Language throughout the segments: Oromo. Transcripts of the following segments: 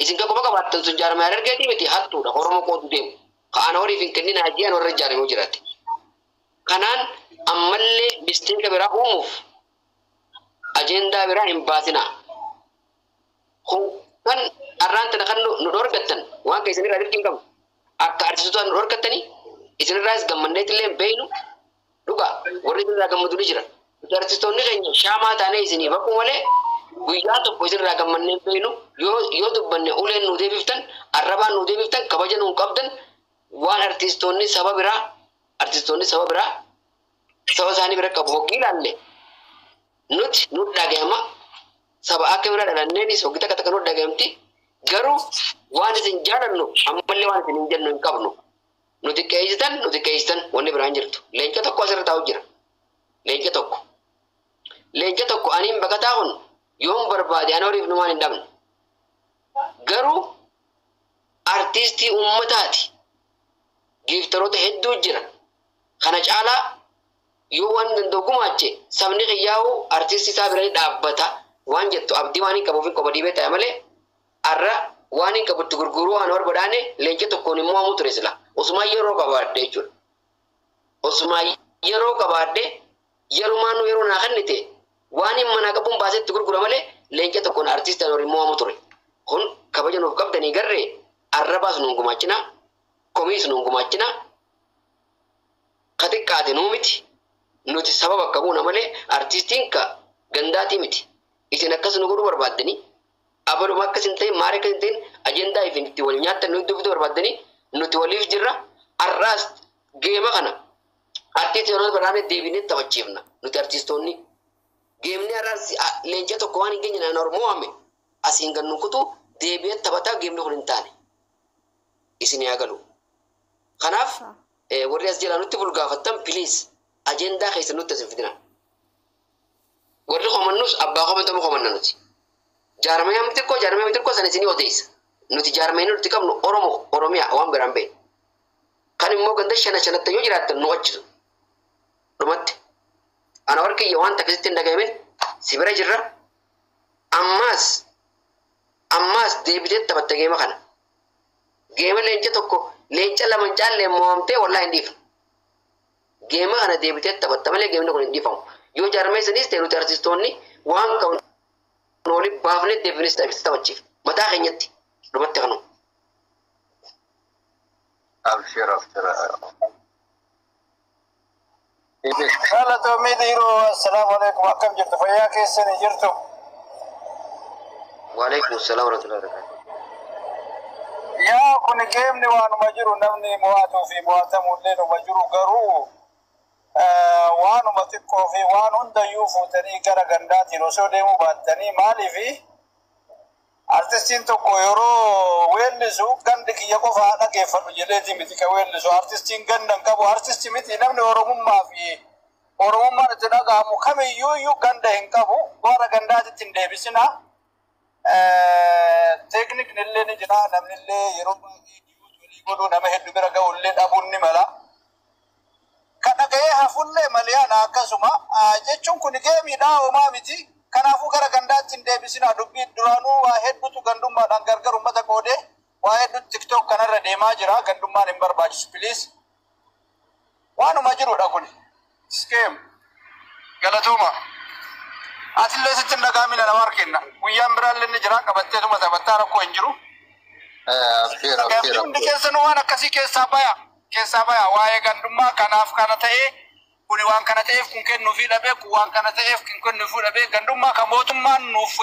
isin ka kuma qabaattan sun jaarmaa argeetii miti hattuudha Oromoo kootu deemu ka ana horii fi kennina ajiyaan warra jaaramoo jiraate kanaan ammallee bisteeka biraa uumuuf ajendaa biraa hin baasinaa kan arraantana kan nu dorgattan waan ka isinirraa dirqiin qabu akka artistoota nu dorgattanii isinirraas gammanneetillee hin beeynu dhuga warri isinirraa gammadu ni jira artistoonni keenya shaamaa taanee isinii bakkuu malee guyyaa tokko isinirraa gammannee hin beeynu yoo dubbanne uleen nu deebiftan arrabaan nu deebiftan kabaja nu qabdan waan artistoonni saba biraa saba isaanii bira qabu hoggii ilaalle nuti nu dhagahama saba akka bira dhalanneenis hoggii takka takka nu dhagahamti garuu waan isin jaalannu ammallee waan isin hin jennu hin qabnu nuti qeessitan wanni biraan jirtu leenca tokko asirra taa'u jira leenca tokko aniin baqataa kun yoon barbaade ana horiif numaan hin dhabne garuu artistii uummataati giiftaroota hedduu jira kana caalaa yoo waan danda'u gumaache sabni qiyyaa'u artistii isaa bira dhaabbata waan jettu abdii waan hin qabuuf hin qoba dhiibee ta'e malee arra waan hin qabutti gurguruu waan barbadaane leenca tokkoon immoo hamu ture sila osumaa yeroo qabaadde jechuudha osumaa yeroo qabaadde yeroo naa kennite waan hin manaa qabuun baasetti gurgura malee leenca tokkoon artistaan horii immoo hamu ture kun kabaja nuuf qabdanii garree arrabaas nuun gumaachina komiis nuun gumaachina kaxiqqaate nuu miti nuti sababa akka buuna malee artistiin ka gandaatii miti isin akkas nu godhuu barbaaddanii abaluma akkas hin ta'in maari akkas hin ta'in ajendaa ifin itti wal nyaattan nuti dubbatu barbaaddanii nuti waliif jirra arraas geema kana artistii yeroo biraanee deebinee taphachiifna nuti artistoonni geemni arraas leenca tokko waan hin geenye naan Oromoo waame asiin gannu kutuu deebi'ee taphataa geemni kun hin taane isin yaa galu kanaaf warri as jala nutti bulgaafattan please ajendaa keessa nutti asin fidina warri komannus abbaa komatamu komanna nuti jaarmaya mitirkoo sana isinii odeessa nuti jaarmayni nuti qabnu Oromiyaa waan biraan ba'e kan immoo ganda shanatta yoo jiraattan nu achisu dhumatti ana warqiyya waan takkasitti hin dhagahamin si bira jirra ammaas deebitee taphatta geema kana geema leenca tokko leenca lama caallee mo'amtee wallaahi hin dhiifnu geema kana deebitee taphatta malee geemni kun hin dhiifamu yoo jaarmee sanis ta'e nuti artistoonni waan qabnu waliin baafnee deebinis taphachiif mataa keenyatti dhumatti kanu. أبشر هلا تومي ديرو السلام عليكم أكم جرت فيا كيسن جرتو وعليكم السلام ورحمة الله وبركاته يا كن جيمني وأنا مجرو نمني مواتو في مواتم الليل مجرو قرو وأنا متكو في وأنا عند يوفو تاني كرا غنداتي رسول ديمو باتني مالي في artistiin tokko yeroo weellisu gandi kiyya qofa dhaggeeffadhu jedheeti miti ka weellisu artistiin gandan qabu artisti miti namni oromummaa itti dhaga'amu kamiyyuu ganda hin qabu warra gandaatitti hin deebisina teeknikni illee ni jira namni illee yeroo baay'ee diyuut walii godhuu nama hedduu bira ga'ullee dhabuun ni mala ka dhaga'ee hafullee maliyaan akkasuma jechuun kun geemiidhaa homaa miti kanaafuu gara gandaatti hin deebisina dubbii duraanuu waa hedduutu gandummaadhaan gargar ummata qoodee waa hedduutu tiktok kanarra deemaa jira gandummaan hin barbaachisu piliis waanuma jirudha kun skeem galatooma atillee sitti hin dhagaamina nama harkenna guyyaan biraallee ni jira qabatteetuma taphattaa rakkoo hin jiru hundi keessanuu waan akkasii keessaa baya waa'ee gandummaa kanaaf kana ta'ee kuni waan kana ta'eef kun kennu fi dhabe kun waan kana ta'eef kun kennu fi dhabe gandummaa ka mootummaan nuuf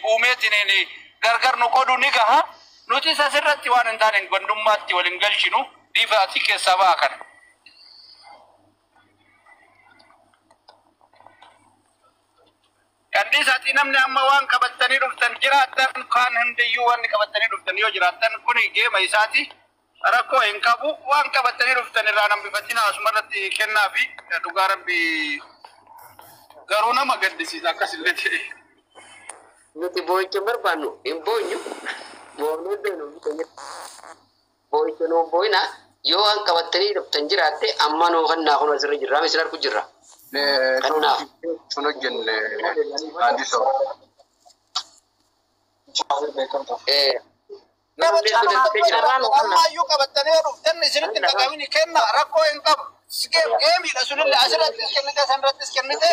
uumeetiin gargar nu qoodu ni gaha nuti isa sirratti waan hin taane gandummaatti waliin galchinu dhiifaati keessaa ba'a kana. Kandiisaati namni amma waan qabatanii dhuftan jiraatan kaan hundiyyuu waan qabatanii dhuftan yoo jiraatan kuni geema isaati. Rakkoo hin qabu waan qabatanii dhuftan irraa nambifatina asumarratti kennaa fi dhugaa rabbi garuu nama gaddisiisa akkasillee ta'e. Nuti boo'icha barbaannu hin boonyu boonuu beenu boo'icha nuu boo'ina yoo waan qabatanii dhuftan jiraatte amma nuu kannaa kun asirra jirra misir argu jirra. Kanaaf sun hojjenne Addisoo. amma iyyuu qabattanii dhuftanii isinitti dhaqamini kenna rakkoo hin qabu. Geemiidha sunillee asirrattis kennite sanirrattis kennite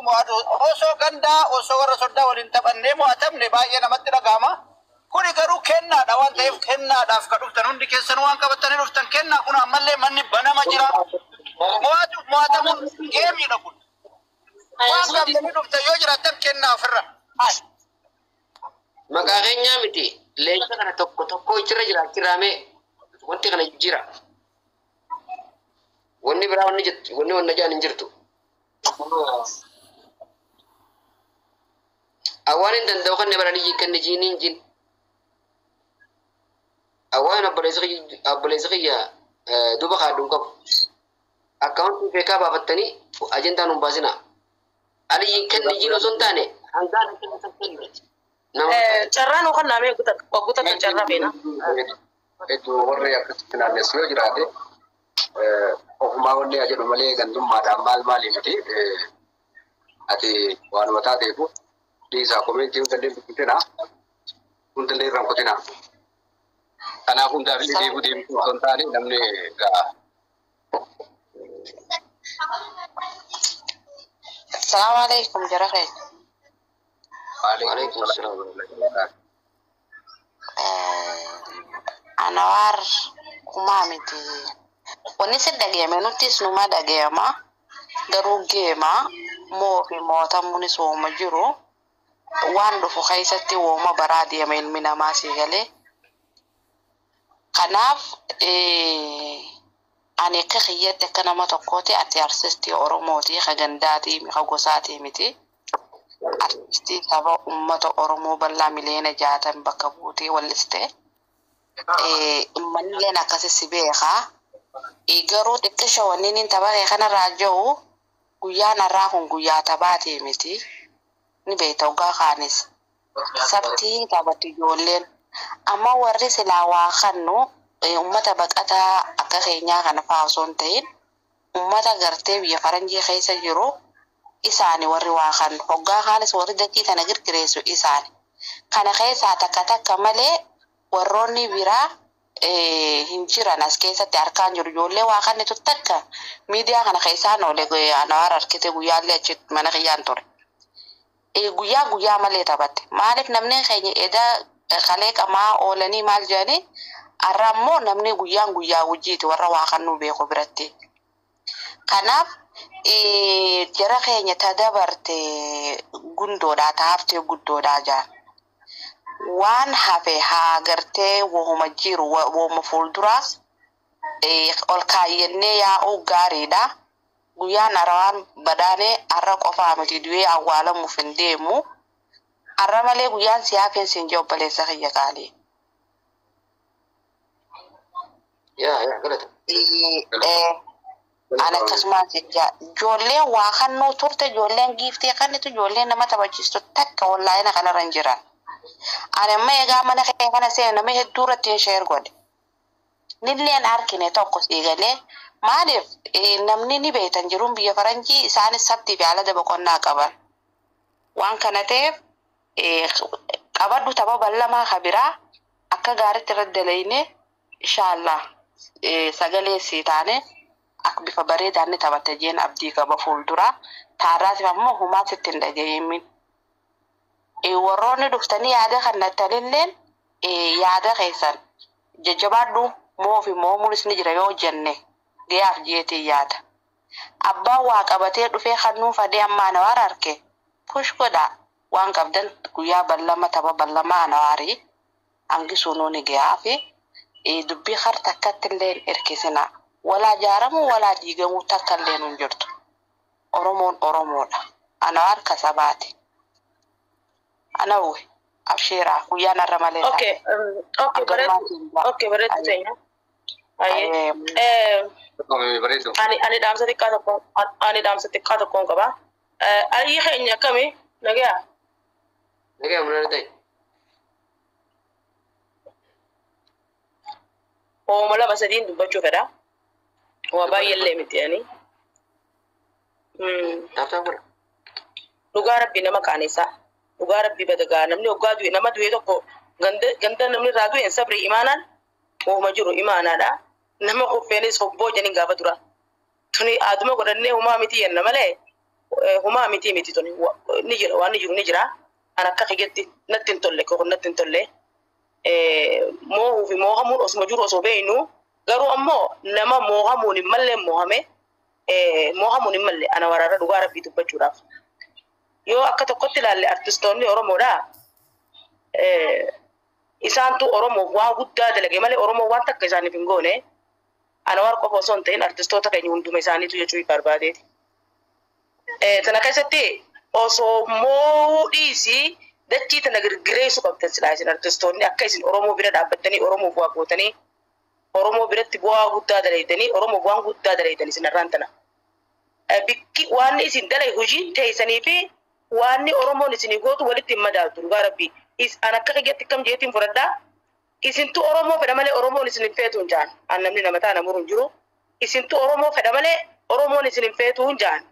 mo'atu osoo gandaa osoo warra soddaa waliin taphannee mo'atamne baay'ee namatti dhagahama. Kuni garuu kennaadha waan ta'eef kennaadhaaf ka dhuftan hundi keessan waan qabattanii dhuftan kennaa kun ammallee manni banama jira. Mo'atamuun geemiidha kun. Waan qabattanii dhuftan yoo jiraatan kennaa ofirra. Maqaa keenyaa miti leenca kana tokko ichirra jiraachiraame wanti kana jira. Wanni biraa wanni jaan hin jirtu. Awwaan hin danda'u kan baranii kan jiiniin jin. Awwaan obboleessa kiyya duuba kaadduun qabu. Akkaawuntii feekaa baafattanii ajendaan hin baasina. Aliyyiin kan jiin osoo hin taane hangaan carraan kan naamee guuttatu carraa beena. Hedduu warri akkasitti naannessu yoo jiraate ofumaa wanni jedhu malee gandummaadhaan maali miti ati waanuma taateefu dhiisaa koomeentii hundallee biqiltina hundallee irraan qotina. Kanaaf hundaaf illee deebi'uu deemtuu osoo hin taane namni ga'a. Assalamu alaikum jara khair. Waalaikum salaam. Anwar kumamiti. Wani sedda geeme nutis numa da geema garuu geema moo fi mootamuuni sooma jiru waan dhufu keessatti wooma baraa deema ilmi namaa si galee. Kanaaf ani akka kiyyatti akka nama tokkooti ati artistii Oromooti ka gandaatii ka gosaatii miti. Artistii saba uummata Oromoo bal'aa miliyoona 60 bakka buutee walliste. Uummannileen akkasii si beekaa. Garuu xiqqisha wanniin hin taphate kanarraa jiru guyyaan har'aa kun guyyaa taphaatee miti. Ni beekta ugaa kaanis. Sabtii taphatu ijoolleen. Amma warri silaa waa kannu uummata baqataa akka keenyaa kana fa'aa osoo hin ta'in uummata gartee biyya faranjii keessa jiru isaani warri waa kannu. Hoggaa kaanis warri dakii tana girgireessu isaani. Kana keessaa takka malee warroonni biraa hin jiran as keessatti harkaan jiru. Ijoollee waa kannitu takka miidiyaa kana keessaan oolee Anwar harkite guyyaallee achitti mana kiyyaan ture. Guyyaa malee taphatte. Maaliif namni keenya edaa kalee qamaa oolanii maal jedhanii har'a immoo namni guyyaa wajjiiti warra waa kannuu beeku biratti. Kanaaf jara keenya tadabarte gundoodhaa taa'aftee guddoodhaa jaan. Waan hafe haa gartee wooma jiru wooma fuulduraas ol kaayyannee yaa'uu gaariidha. Guyyaan harawaan badaanee har'a qofaa miti du'ee awwaalamuuf hin deemu. Har'a malee guyyaan siyaafeen siin jee obboleessa kiyya qaalii. Galata. Ana akkasumas ijoolleen waa kannuu turte ijoolleen giiftee kannitu ijoolleen nama taphachiistu takka wallaayina kanarra hin jiran. Ani amma egaa mana kee kana seena nama hedduu irratti hin sheer godhe. Nilleen harkine tokko siigalee maaliif namni ni beektan jiruun biyya faranjii isaanis sabtii fi haala boqonnaa qaban. Waan kana ta'eef qabadhu tapha bal'amaa kabiraa akka gaariitti irra dalayne inshaallah sagalee sii taane akka bifa bareedaan ni taphatte jeen abdii qaba fuulduraa. Taarraatiif ammoo humaa sitti hin dhagayemin. Warroonni dhuftanii yaada kannattanilleen yaada keessan jajjabaadhu moo fi moomuunis ni jira yoo jenne gayaaf jeetii yaada. Abbaan waa qabatee dhufee kannuu fadee amma Anwar harke push godha waan qabdan guyyaa bal'ama tapha bal'amaa Anwarii hangisuu ni gayaa fi dubbii har takkatti illee hirkisina. Walaa jaaramu walaa diigamuu takka illee hin jirtu. Oromoon Oromoodha. Anwar kasabaati. Anawe abshira guyyaan har'a malee. Okay, bareedu teenya. Ani dhaamsa xiqqaa tokkoon qaba. Aliyyi keenya akkami nagayaa? Nagayaa mul'ata ta'e. Ooma lama sadiin dubbachuu fedha. Waa baay'eellee miti ani. Dhugaa rabbii nama qaanessaa. Dhugaa rabbii badagaa namni hoggaa du'e nama du'e tokko ganda namni raadu en sabri imanan o majuru imanada nama ko fenis hobbo jani gaba dura tuni aduma godanne huma miti yenna male huma miti tuni ni jira ana ka xigetti natin tolle ko natin tolle mo fi mo hamun os majuru os beenu garu ammo nama mo hamun malle mo hame mo hamun malle ana warara dugara fitu bajura yo akka tokkotti lalle artistonni oromo da isantu oromo wa gudda dalage male oromo wa takka isani fingone ana war ko son ten artistota kay hundume isani tu yechu barbade tana kasete oso mo disi dacci tana girgire su kabta silasin artistonni akka isin oromo bira dabbatani oromo wa gotani oromo biratti wa gudda dalaydani oromo wa gudda dalaydani sinarantana bikki waan isin dalay huji teysani fi waan oromo isin gotu walitti madatu garabi is anakka xigetti kam jeetin furada isintu oromo fedamale oromo isin feetun jaan annamni namata namurun jiru isintu oromo fedamale oromo isin feetun jaan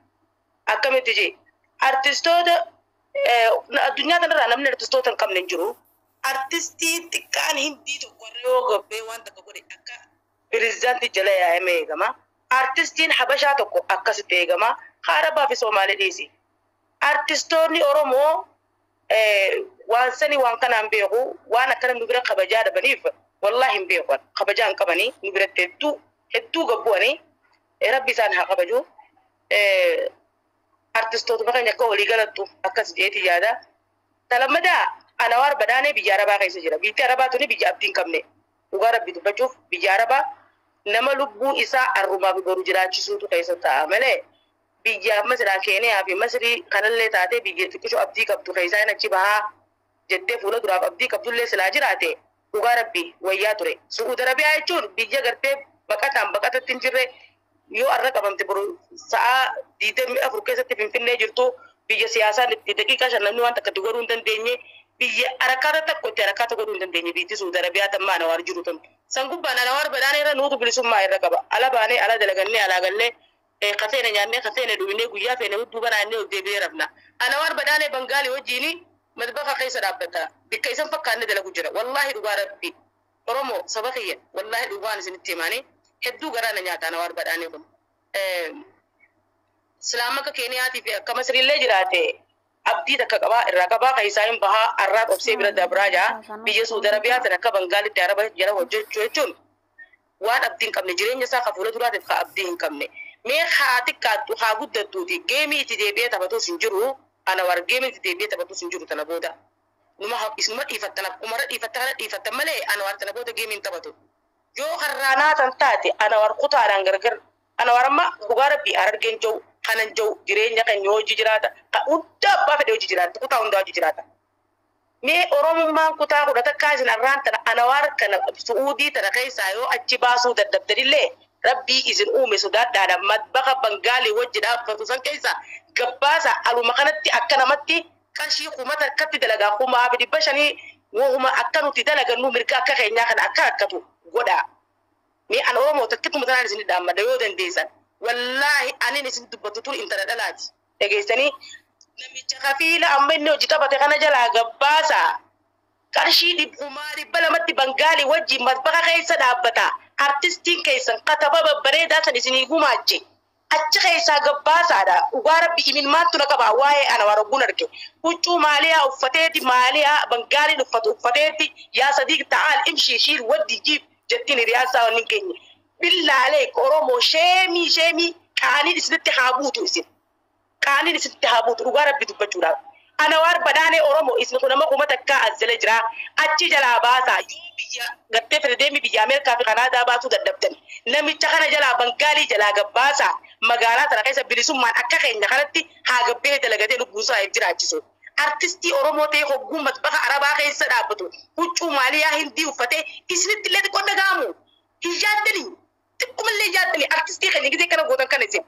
akkamiti ji artistoota addunyaa kanarraa namni artistootan kamne jiru artistii xiqqaan hindii tokko yoo gabbee waan takka godhe akka pirezidaantii jala yaa'ame eegama artistiin habashaa tokko akkasitti eegama haarabaa fi soomaalee dhiisi artistoonni oromoo waan sani waan kanaan beeku waan akkana nu bira kabajaa dabaniif wallahi hin beekan kabajaa hin qabanii nu biratti hedduu gabbu'anii rabbi isaan haa kabaju artistoota bakka nyakka walii galattu akkas jeeti yaada talammadaa anawar badaanee biyya arabaa keessa jira biyyi arabaa tuni biyya abdiin qabne dhugaa rabbi dubbachuuf biyya arabaa nama lubbuu isaa arrumaa fi boru jiraachisuutu keessa ta'a malee biyya masraa keeniyaa fi masrii kanallee taate biyya xiqqisho abdii qabdu keessaa hin achi bahaa jettee fuula duraaf abdii qabdullee silaa jiraate dhugaa rabbi wayyaa ture Su'uud Arabiyaa jechuun biyya gartee baqatatti hin jirre yoo arra qabamte boru sa'a 24 keessatti finfinnee jirtu biyya siyaasaan itti daqiiqaa 5 namni waan takka godhuu hin dandeenye biyya harakaata tokkotti harakaata godhuu hin dandeenye biyyi Su'uud Arabiyaa tammaa Anawar jiru tan san gubbaan Anawar badaan irra nuutu bilisummaa irra qaba ala baanee ala dalagannee ala gallee qaseena nyaannee qaseena dhuminee guyyaa feene hudduu banaannee deebi'ee rafna Anawar badaanee Bangaalii wajjiini madbaqa keessa dhaabbata bikka isan fakkaanne dalagu jira wallahi dhugaa rabbi oromo sabaqiyya wallahi dhugaan isinitti himaanii hedduu garaana nyaata Anawar badaanee kun islaamaka keeniyaati fi akka masriillee jiraate abdii takka qabaa irraa qabaa keessaa hin bahaa arraa qobsee bira dabraaja biyya Suud Arabiyaa tan akka Bangaalitti araba jala hojjechuu jechuun waan abdiin qabne jireenya isaa ka fuula duraatiif ka abdii hin qabne mee haa xiqqaattu haa guddattuuti geemii itti deebi'ee taphatus hin jiru Anawar geemii itti deebi'ee taphatus hin jiru tana booda isuma dhiifattan malee Anawar tana booda geemii hin taphatu yoo harraanaa tan taate Anawar kutaadhaan gargar Anawar amma dhugaa rabbii argeen jiru kanan jiru jireenya kan yoo hojii jiraata hunda abbaa fedhe hojii jiraata kutaa hundaa hojii jiraata mee oromummaan kutaa kudha takkaa isin arraan tana Anawar kana Su'uudii tana keessaa yoo achi baasuu dadhabdanillee rabbii isin uume sodaadhaadha madbaqa Bangaalii wajji dhaabbatu san keessa gabbaasa aluma kanatti akka namatti qarshii kumata akkatti dalagaa kumaa fi 500 wahuma akka nuti dalagannu mirga akka keenyaa kana akka akkatu godha mee an oromoo takkituma tanaan isin dhaammada yoo dandeessan wallahi anin isin dubbatu tun intala dhalaati dhageessanii namicha kafiila amma inni hojii taphate kana jalaa gabbaasa qarshii 200 Bangaalii wajji madbaqa keessa dhaabbata artistiin keessan kataba babbareedaa san isinii gumaache achi keessaa gabbaasaadha dhugaa rabbi imin maattu na qaba waa'ee Anawar ogguun arge huccuu maaliyaa uffateeti maaliyaa Bangaaliin uffatu uffateeti yaa sadiiq ta'aal imshii shiir waddi jiib jettiin hiriyaasaa wanni keenya billaalee oromoo sheemii qaaniin isinitti haa buutu isin qaaniin isinitti haa buutu dhugaa rabbi dubbachuudhaaf Anawar badaanee oromoo isin kun nama kuma takkaa azzalee jira achi jalaa baasaa yoo biyya gartee firedeemii biyya Ameerikaa fi Kanaadaa baasuu dadhabdan namicha kana jalaa Bangaalii jalaa gabbaasaa magaalaa tana keessa bilisummaan akka keenya kanatti haa gabbee dalagatee lubbuusaa jiraachisu artistii oromoo ta'e hogguu madbaqa arabaa keessa dhaabbatu huccuu maaliyaa hindii uffatee isinitti illee xiqqoo dhagaamu hin yaaddanii xiqqoomallee yaaddanii artistii keenya gisee kana gootan kana isin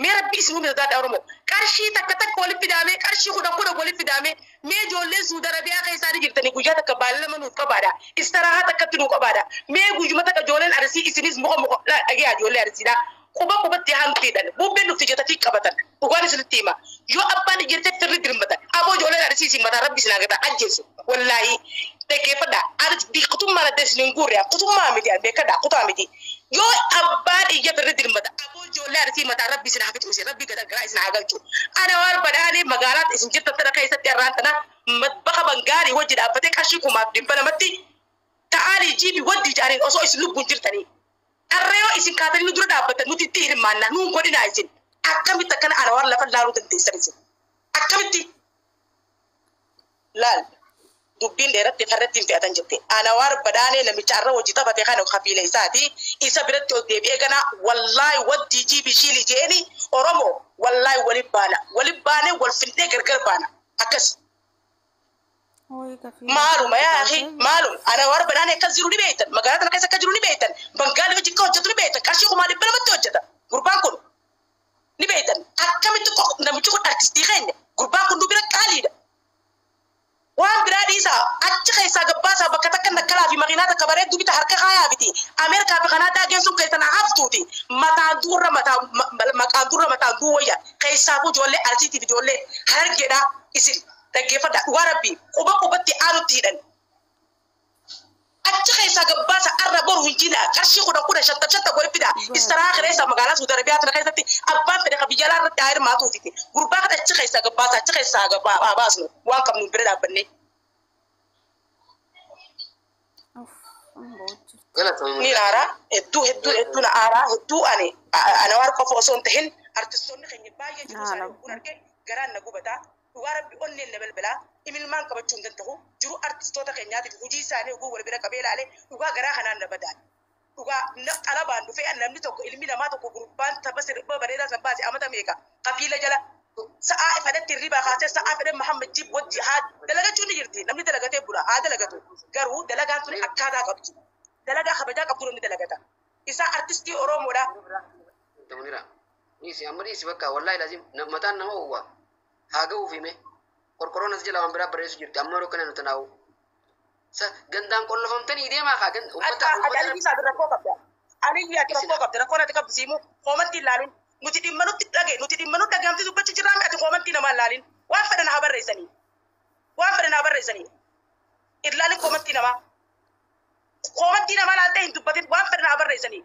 mee rabbi isin uume sodaadha oromoo qarshii takka walitti fidaamee qarshii kudha walitti fidaamee mee ijoolleen Suud Arabiyaa keessaa jirtanii guyyaa takka baallama nuuf qabaadha istiraahaa takkatti nuuf qabaadha mee guyyuma takka ijoolleen arsii isinis muka dhagee ijoollee arsiidha qubatti hantiidhaan bubbeen nuuf tijjatatti qabatan dhugaan isinitti hima yoo abbaan ijjeettee firri dirmbatan aboo ijoolleen arsiisii mataa rabbi isin agata ajjeesu wallaahi dhaggeeffadha ani kutummaa na desnin gurre kutummaa miti an beekadha kutaa miti yoo abbaan iyya birri dirmata aboo ijoollee artii mataa rabbi isin hafitu isin rabbi gadagaraa isin hagalchu ana waan badhaanii magaalaat isin jirta tana keessatti irraan tana bakka bangaarii wajji dhaabbatee qarshii kumaaf dhibba namatti ta'aalii jiibi waddi jaaniin osoo isin lubbuun jirtanii arreeyoo isin kaatanii nu dura dhaabbatan nuti itti hirmaannaa nuun godhinaa isin akkamitti akkana ana waan lafa laaluu dandeessan isin akkamitti laal dubbiin dheeratti farratti hin fe'atan jette ana waar badhaanee namicha arra hojii taphate kana kafiila isaati isa biratti ol deebi'ee gana wallaahi waddii jiibi shiili jeeni oromoo wallaahi waliin baane wal findee gargar baana akkas maaluma yaa akhi maalum ana waar badhaanee akkas jiru ni beektan magaalaa tana keessa akka jiru ni beektan bangaalii hojii akka hojjetu ni beektan qarshii kumaa dhibba namatti hojjeta gurbaan kun ni beektan akkamitti namichi kun artistii keenya gurbaan kun dubira qaaliidha waan biraa dhiisaa achi keessaa gabbaasaa bakka takka nakkalaa fi makiinaa takka bareedduu bita harka kaayaa biti ameerikaa fi kanaadaa geessuun keessan haftuuti mataan duurra mataan duwwayya keessaafuu ijoollee arsiitiif ijoollee harargeedhaa isin dhaggeeffadha dhugaa rabbii quba qubatti aanutti hidhan achi keessaa gabbaasaa arra boru hin jina qarshii kudha shatta goe fida istaraa keessa magaalaa Suudi Arabiyaa tana keessatti abbaan fedhe ka biyya laarratti haa hirmaatuuti gurbaa kana achi keessaa gabbaasaa achi keessaa baasnu waan qabnu bira dhaabbanne. Ni laara hedduu na aaraa hedduu ana waan qofa osoo hin tahin artistoonni keenya baay'ee jiru isaanii kun arge garaan na gubataa dhugaa rabbi onneen na balbalaa imilmaan qabachuu hin danda'u jiru artistoota keenyaatiif hojii isaanii oguu wal bira qabee ilaalee dhugaa garaa kanaan na badaan dhugaa alabaan dhufee namni tokko ilmi namaa tokko gurbaan tapha sirba bareedaa san baase amata meeqa qabiila jala sa'aa fedhatti ribaa kaasee sa'aa fedhan Muhammad Jib wajji haa dalagachuun ni jirti namni dalagatee bula haa dalagatu garuu dalagaan sun akkaataa qabdi dalagaa kabajaa qabdu namni dalagata isaa artistii Oromoodha. Tamunira nisi amri si bakka wallahi lazim mataan nama uwa haga ufime korkoronas jala waan biraa bareesu jirti amma roo kana nutanaawu sa gandaan qollofamtanii deemaa kaa gan uffata isaa rakkoo qabda aliyyaa rakkoo qabda rakkoo natti qabdu siimu koomatti ilaalin nuti dhimma nutti dhagaamti dubbachi jirraa ati koomatti namaa ilaalin waan fedhan haa barreessanii ilaalin koomatti namaa laaltee hin dubbatin waan fedhan haa barreessanii